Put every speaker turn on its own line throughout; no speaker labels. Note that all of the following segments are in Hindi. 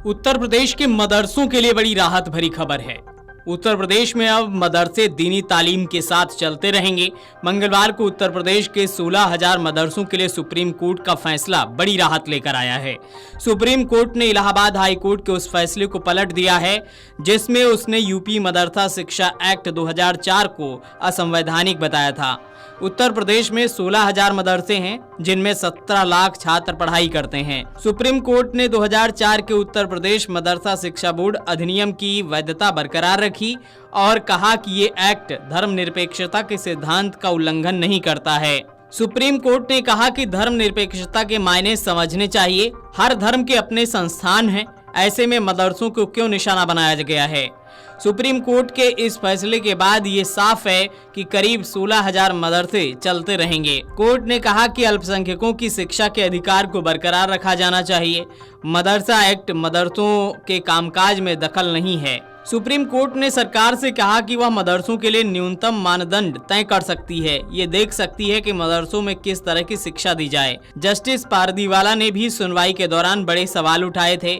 उत्तर प्रदेश के मदरसों के लिए बड़ी राहत भरी खबर है। उत्तर प्रदेश में अब मदरसे दीनी तालीम के साथ चलते रहेंगे। मंगलवार को उत्तर प्रदेश के 16,000 मदरसों के लिए सुप्रीम कोर्ट का फैसला बड़ी राहत लेकर आया है। सुप्रीम कोर्ट ने इलाहाबाद हाई कोर्ट के उस फैसले को पलट दिया है जिसमें उसने यूपी मदरसा शिक्षा एक्ट 2004 को असंवैधानिक बताया था। उत्तर प्रदेश में 16,000 मदरसे हैं जिनमें 17 लाख छात्र पढ़ाई करते हैं। सुप्रीम कोर्ट ने 2004 के उत्तर प्रदेश मदरसा शिक्षा बोर्ड अधिनियम की वैधता बरकरार रखी और कहा कि ये एक्ट धर्मनिरपेक्षता के सिद्धांत का उल्लंघन नहीं करता है। सुप्रीम कोर्ट ने कहा कि धर्मनिरपेक्षता के मायने समझने चाहिए। हर धर्म के अपने संस्थान हैं, ऐसे में मदरसों को क्यों निशाना बनाया गया है। सुप्रीम कोर्ट के इस फैसले के बाद ये साफ है कि करीब 16,000 मदरसे चलते रहेंगे। कोर्ट ने कहा कि अल्पसंख्यकों की शिक्षा के अधिकार को बरकरार रखा जाना चाहिए। मदरसा एक्ट मदरसों के कामकाज में दखल नहीं है। सुप्रीम कोर्ट ने सरकार से कहा कि वह मदरसों के लिए न्यूनतम मानदंड तय कर सकती है। ये देख सकती है कि मदरसों में किस तरह की शिक्षा दी जाए। जस्टिस पारदीवाला ने भी सुनवाई के दौरान बड़े सवाल उठाए थे।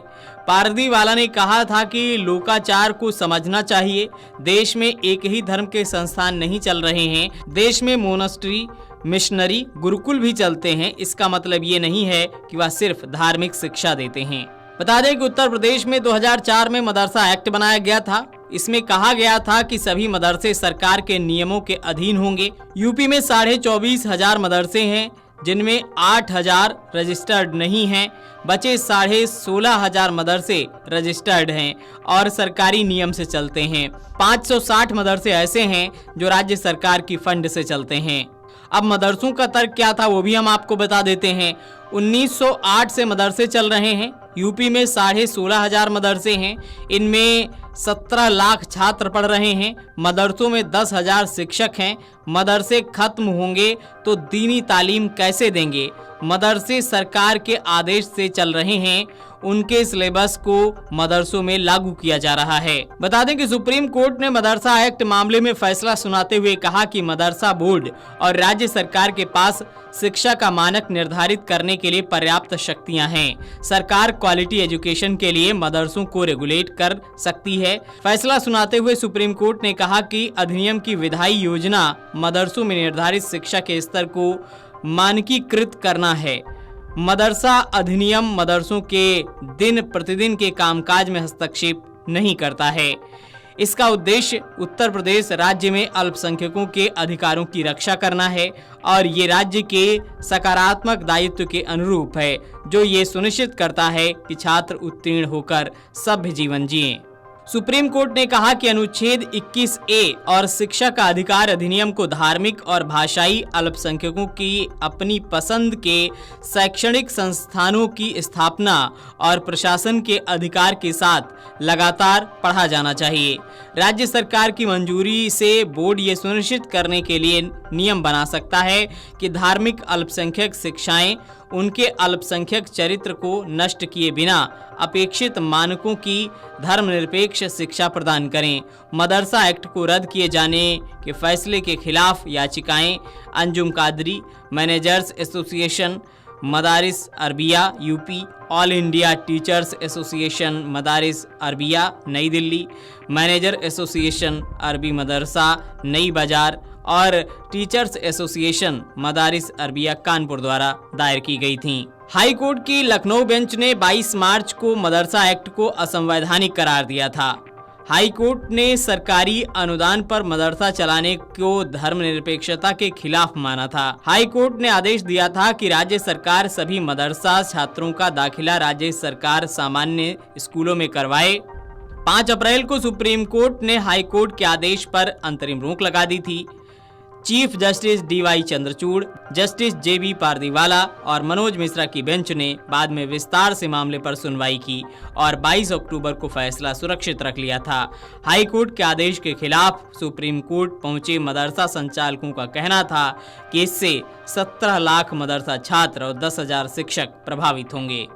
पारदीवाला ने कहा था कि लोकाचार को समझना चाहिए। देश में एक ही धर्म के संस्थान नहीं चल रहे हैं। देश में मोनेस्ट्री, मिशनरी, गुरुकुल भी चलते हैं। इसका मतलब ये नहीं है कि वह सिर्फ धार्मिक शिक्षा देते हैं। बता दें कि उत्तर प्रदेश में 2004 में मदरसा एक्ट बनाया गया था। इसमें कहा गया था कि सभी मदरसे सरकार के नियमों के अधीन होंगे। यूपी में 24,500 मदरसे हैं जिनमें 8,000 रजिस्टर्ड नहीं हैं। बचे 16,500 मदरसे रजिस्टर्ड हैं और सरकारी नियम से चलते हैं। 560 मदरसे ऐसे हैं जो राज्य सरकार की फंड से चलते हैं। अब मदरसों का तर्क क्या था वो भी हम आपको बता देते हैं। 1908 से मदरसे चल रहे हैं। यूपी में 16,500 मदरसे हैं। इनमें 17 लाख छात्र पढ़ रहे हैं। मदरसों में 10,000 शिक्षक हैं। मदरसे खत्म होंगे तो दीनी तालीम कैसे देंगे। मदरसे सरकार के आदेश से चल रहे हैं। उनके सिलेबस को मदरसों में लागू किया जा रहा है। बता दें कि सुप्रीम कोर्ट ने मदरसा एक्ट मामले में फैसला सुनाते हुए कहा कि मदरसा बोर्ड और राज्य सरकार के पास शिक्षा का मानक निर्धारित करने के लिए पर्याप्त शक्तियां हैं। सरकार क्वालिटी एजुकेशन के लिए मदरसों को रेगुलेट कर सकती है। फैसला सुनाते हुए सुप्रीम कोर्ट ने कहा कि अधिनियम की विधायी योजना मदरसों में निर्धारित शिक्षा के स्तर को मानकीकृत करना है। मदरसा अधिनियम मदरसों के दिन प्रतिदिन के कामकाज में हस्तक्षेप नहीं करता है। इसका उद्देश्य उत्तर प्रदेश राज्य में अल्पसंख्यकों के अधिकारों की रक्षा करना है और ये राज्य के सकारात्मक दायित्व के अनुरूप है जो ये सुनिश्चित करता है कि छात्र उत्तीर्ण होकर सभ्य जीवन जिएं। सुप्रीम कोर्ट ने कहा कि अनुच्छेद 21A और शिक्षा का अधिकार अधिनियम को धार्मिक और भाषाई अल्पसंख्यकों की अपनी पसंद के शैक्षणिक संस्थानों की स्थापना और प्रशासन के अधिकार के साथ लगातार पढ़ा जाना चाहिए। राज्य सरकार की मंजूरी से बोर्ड ये सुनिश्चित करने के लिए नियम बना सकता है कि धार्मिक अल्पसंख्यक शिक्षाएं उनके अल्पसंख्यक चरित्र को नष्ट किए बिना अपेक्षित मानकों की धर्मनिरपेक्ष शिक्षा प्रदान करें। मदरसा एक्ट को रद्द किए जाने के फैसले के खिलाफ याचिकाएं Anjum Qadri, managers association Madaris Arabia UP, all India teachers association Madaris Arabia Nai Delhi, manager association Arabi Madrasa Nai Bazar और टीचर्स एसोसिएशन मदारिस अरबिया कानपुर द्वारा दायर की गई थीं। हाई कोर्ट की लखनऊ बेंच ने 22 मार्च को मदरसा एक्ट को असंवैधानिक करार दिया था। हाई कोर्ट ने सरकारी अनुदान पर मदरसा चलाने को धर्मनिरपेक्षता के खिलाफ माना था। हाई कोर्ट ने आदेश दिया था कि राज्य सरकार सभी मदरसा छात्रों का दाखिला राज्य सरकार सामान्य स्कूलों में करवाए। 5 अप्रैल को सुप्रीम कोर्ट ने हाई कोर्ट के आदेश पर अंतरिम रोक लगा दी थी। Chief justice DY Chandrachud, justice JB Pardiwala और मनोज मिश्रा की बेंच ने बाद में विस्तार से मामले पर सुनवाई की और 22 अक्टूबर को फैसला सुरक्षित रख लिया था। हाई कोर्ट के आदेश के खिलाफ सुप्रीम कोर्ट पहुंचे मदरसा संचालकों का कहना था कि इससे 17 लाख मदरसा छात्र और 10,000 शिक्षक प्रभावित होंगे।